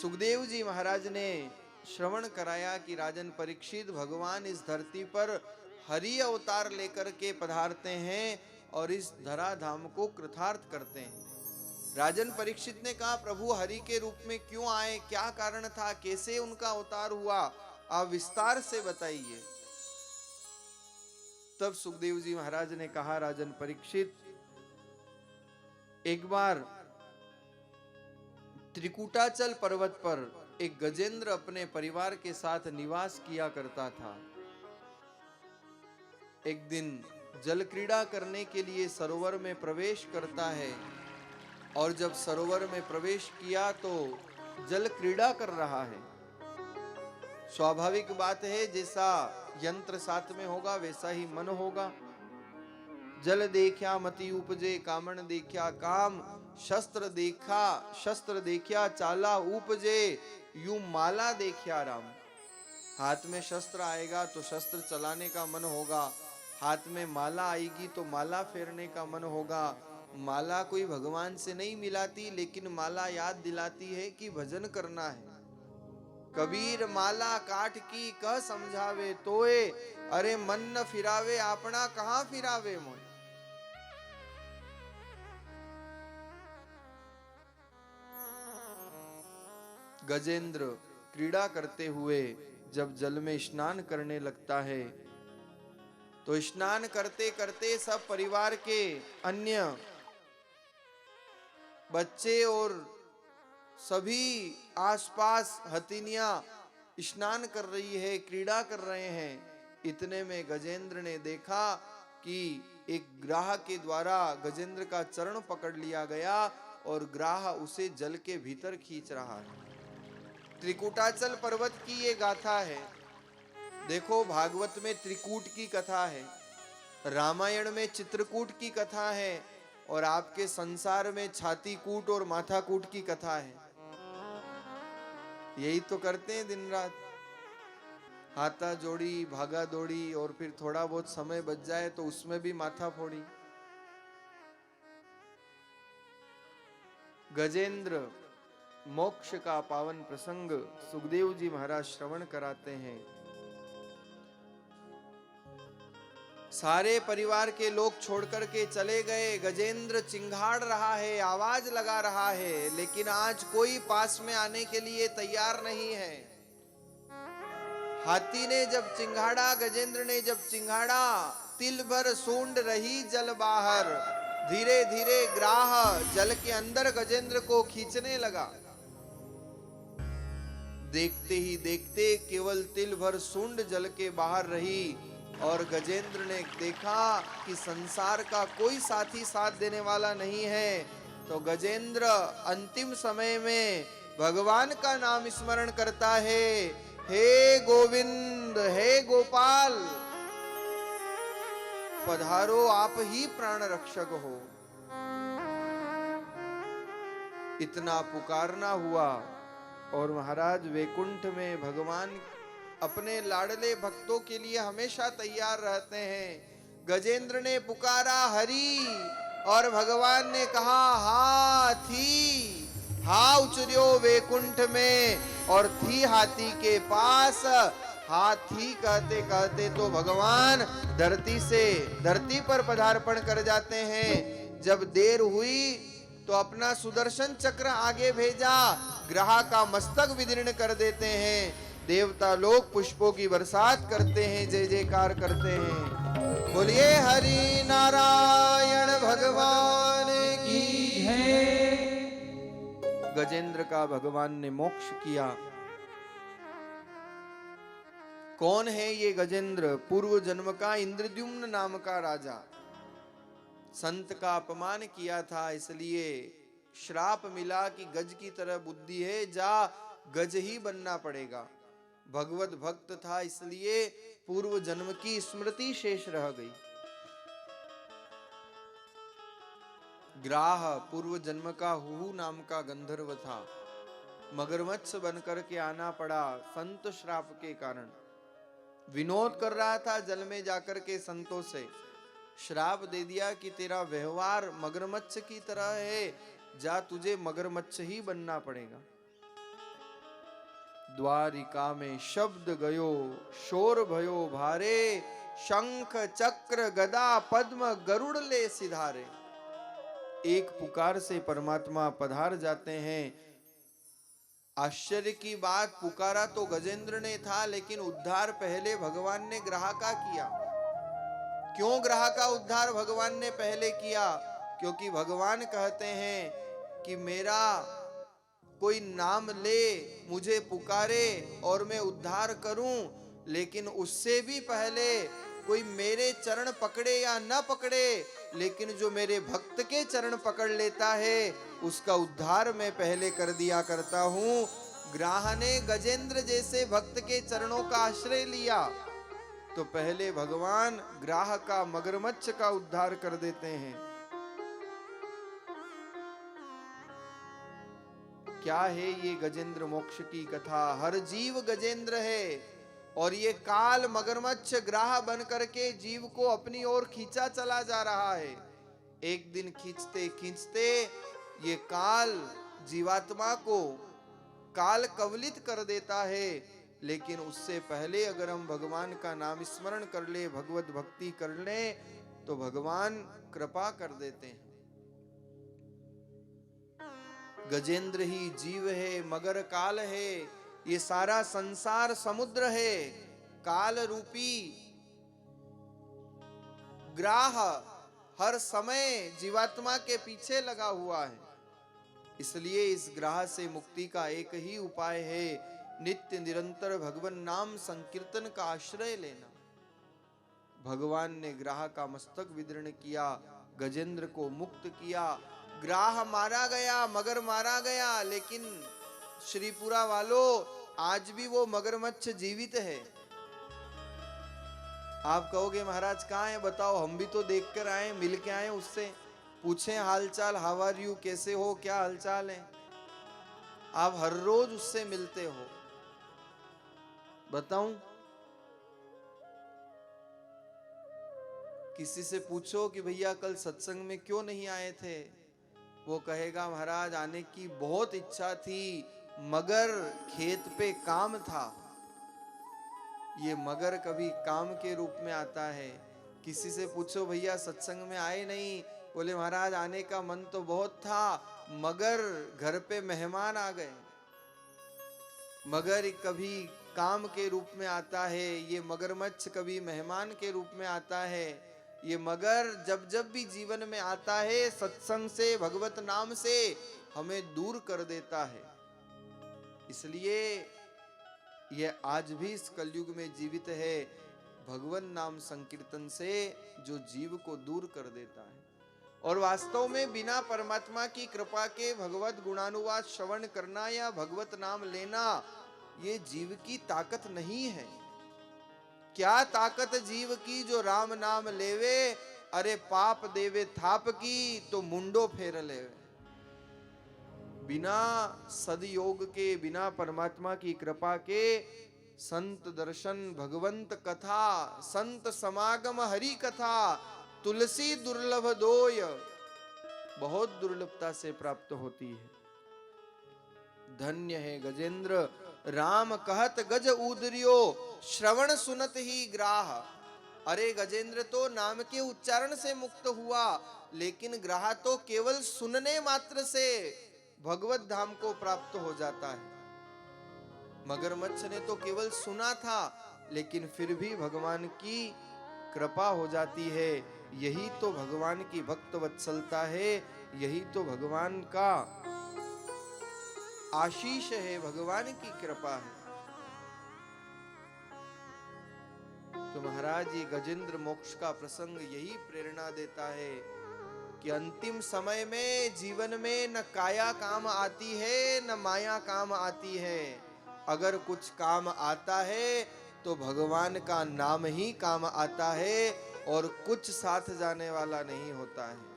सुखदेव जी महाराज ने श्रवण कराया कि राजन परीक्षित, भगवान इस धरती पर हरि अवतार लेकर के पधारते हैं और इस धराधाम को कृतार्थ करते हैं। राजन परीक्षित ने कहा, प्रभु हरि के रूप में क्यों आए, क्या कारण था, कैसे उनका अवतार हुआ, आप विस्तार से बताइए। तब सुखदेव जी महाराज ने कहा, राजन परीक्षित, एक बार त्रिकुटाचल पर्वत पर एक गजेंद्र अपने परिवार के साथ निवास किया करता था। एक दिन जल क्रीड़ा करने के लिए सरोवर में प्रवेश करता है और जब सरोवर में प्रवेश किया तो जल क्रीड़ा कर रहा है। स्वाभाविक बात है, जैसा यंत्र साथ में होगा वैसा ही मन होगा। जल देखा मति उपजे, कामण देखा काम, शस्त्र देखा शस्त्र देखा चाला उपजे, यूं माला देखा राम। हाथ में शस्त्र आएगा तो शस्त्र चलाने का मन होगा, हाथ में माला आएगी तो माला फेरने का मन होगा। माला कोई भगवान से नहीं मिलाती, लेकिन माला याद दिलाती है कि भजन करना है। कबीर माला काट की कह समझावे तोए, अरे मन न फिरावे आपना कहां फिरावे मोय। गजेंद्र क्रीड़ा करते हुए जब जल में स्नान करने लगता है तो स्नान करते करते सब परिवार के अन्य बच्चे और सभी आसपास हथिनियां स्नान कर रही है, क्रीड़ा कर रहे हैं। इतने में गजेंद्र ने देखा कि एक ग्राह के द्वारा गजेंद्र का चरण पकड़ लिया गया और ग्राह उसे जल के भीतर खींच रहा है। त्रिकुटाचल पर्वत की ये गाथा है। देखो, भागवत में त्रिकूट की कथा है, रामायण में चित्रकूट की कथा है और आपके संसार में छाती कूट और माथा कूट की कथा है। यही तो करते हैं दिन रात, हाथा जोड़ी भागा दौड़ी और फिर थोड़ा बहुत समय बच जाए तो उसमें भी माथा फोड़ी। गजेंद्र मोक्ष का पावन प्रसंग सुखदेव जी महाराज श्रवण कराते हैं। सारे परिवार के लोग छोड़कर के चले गए। गजेंद्र चिंगाड़ रहा है, आवाज लगा रहा है, लेकिन आज कोई पास में आने के लिए तैयार नहीं है। हाथी ने जब चिंगाड़ा, गजेंद्र ने जब चिंगाड़ा, तिल भर सूंड रही जल बाहर, धीरे धीरे ग्राह जल के अंदर गजेंद्र को खींचने लगा। देखते ही देखते केवल तिल भर सूंड जल के बाहर रही और गजेंद्र ने देखा कि संसार का कोई साथी साथ देने वाला नहीं है। तो गजेंद्र अंतिम समय में भगवान का नाम स्मरण करता है, हे गोविंद, हे गोपाल, पधारो, आप ही प्राण रक्षक हो। इतना पुकारना हुआ और महाराज वैकुंठ में भगवान अपने लाडले भक्तों के लिए हमेशा तैयार रहते हैं। गजेंद्र ने पुकारा हरि और भगवान ने कहा हाथी, हा उचर्यो वैकुंठ में और थी हाथी के पास। हाथी कहते कहते तो भगवान धरती पर पदार्पण कर जाते हैं। जब देर हुई तो अपना सुदर्शन चक्र आगे भेजा, ग्रह का मस्तक विदीर्ण कर देते हैं। देवता लोग पुष्पों की बरसात करते हैं, जय जयकार करते हैं। बोलिए हरि नारायण भगवान की है। गजेंद्र का भगवान ने मोक्ष किया। कौन है ये गजेंद्र? पूर्व जन्म का इंद्रद्युम्न नाम का राजा। संत का अपमान किया था, इसलिए श्राप मिला कि गज की तरह बुद्धि है, जा गज ही बनना पड़ेगा। भगवत भक्त था, इसलिए पूर्व जन्म की स्मृति शेष रह गई। ग्राह पूर्व जन्म का हुहु नाम का गंधर्व था। मगरमच्छ बनकर के आना पड़ा संत श्राप के कारण। विनोद कर रहा था जल में जाकर के संतों से। श्राप दे दिया कि तेरा व्यवहार मगरमच्छ की तरह है, जा तुझे मगरमच्छ ही बनना पड़ेगा। द्वारिका में शब्द गयो शोर भयो भारे, शंख चक्र गदा पद्म गरुड़ ले सिधारे। एक पुकार से परमात्मा पधार जाते हैं। आश्चर्य की बात, पुकारा तो गजेंद्र ने था, लेकिन उद्धार पहले भगवान ने ग्राह का किया। क्यों ग्राह का उद्धार भगवान ने पहले किया? क्योंकि भगवान कहते हैं कि मेरा कोई नाम ले, मुझे पुकारे और मैं उद्धार करूं, लेकिन उससे भी पहले कोई मेरे चरण पकड़े या न पकड़े, लेकिन जो मेरे भक्त के चरण पकड़ लेता है उसका उद्धार मैं पहले कर दिया करता हूं। ग्राह ने गजेंद्र जैसे भक्त के चरणों का आश्रय लिया तो पहले भगवान ग्राह का, मगरमच्छ का उद्धार कर देते हैं। क्या है ये गजेंद्र मोक्ष की कथा? हर जीव गजेंद्र है और ये काल मगरमच्छ ग्राह बन करके जीव को अपनी ओर खींचा चला जा रहा है। एक दिन खींचते खींचते ये काल जीवात्मा को काल कवलित कर देता है, लेकिन उससे पहले अगर हम भगवान का नाम स्मरण कर ले, भगवत भक्ति कर ले, तो भगवान कृपा कर देते हैं। गजेंद्र ही जीव है, मगर काल है, ये सारा संसार समुद्र है। काल रूपी ग्राह हर समय जीवात्मा के पीछे लगा हुआ है। इसलिए इस ग्राह से मुक्ति का एक ही उपाय है, नित्य निरंतर भगवान नाम संकीर्तन का आश्रय लेना। भगवान ने ग्राह का मस्तक विदीर्ण किया, गजेंद्र को मुक्त किया। ग्राह मारा गया, मगर मारा गया, लेकिन श्रीपुरा वालों, आज भी वो मगरमच्छ जीवित है। आप कहोगे महाराज कहाँ है, बताओ, हम भी तो देख कर आए, मिल के आए उससे, पूछें हालचाल, हाउ आर यू, कैसे हो, क्या हालचाल है। आप हर रोज उससे मिलते हो, बताऊं? किसी से पूछो कि भैया कल सत्संग में क्यों नहीं आए थे, वो कहेगा महाराज आने की बहुत इच्छा थी, मगर खेत पे काम था। ये मगर कभी काम के रूप में आता है। किसी से पूछो भैया सत्संग में आए नहीं, बोले महाराज आने का मन तो बहुत था, मगर घर पे मेहमान आ गए। मगर कभी काम के रूप में आता है, ये मगरमच्छ कभी मेहमान के रूप में आता है। ये मगर जब जब भी जीवन में आता है, सत्संग से, भगवत नाम से हमें दूर कर देता है। इसलिए ये आज भी इस कलयुग में जीवित है, भगवन नाम संकीर्तन से जो जीव को दूर कर देता है। और वास्तव में बिना परमात्मा की कृपा के भगवत गुणानुवाद श्रवण करना या भगवत नाम लेना, ये जीव की ताकत नहीं है। क्या ताकत जीव की जो राम नाम लेवे, अरे पाप देवे थाप की तो मुंडो फेर लेवे। बिना सदयोग के, बिना परमात्मा की कृपा के संत दर्शन, भगवंत कथा, संत समागम, हरि कथा, तुलसी दुर्लभ दोय बहुत दुर्लभता से प्राप्त होती है। धन्य है गजेंद्र, राम कहत गज उदरियो, श्रवण सुनत ही ग्राह। अरे गजेंद्र तो नाम के उच्चारण से मुक्त हुआ, लेकिन ग्राह तो केवल सुनने मात्र से भगवत धाम को प्राप्त हो जाता है। मगरमच्छ ने तो केवल सुना था, लेकिन फिर भी भगवान की कृपा हो जाती है। यही तो भगवान की भक्त वत्सलता है, यही तो भगवान का आशीष है, भगवान की कृपा है। तो महाराज ये गजेंद्र मोक्ष का प्रसंग यही प्रेरणा देता है कि अंतिम समय में जीवन में न काया काम आती है, न माया काम आती है। अगर कुछ काम आता है तो भगवान का नाम ही काम आता है, और कुछ साथ जाने वाला नहीं होता है।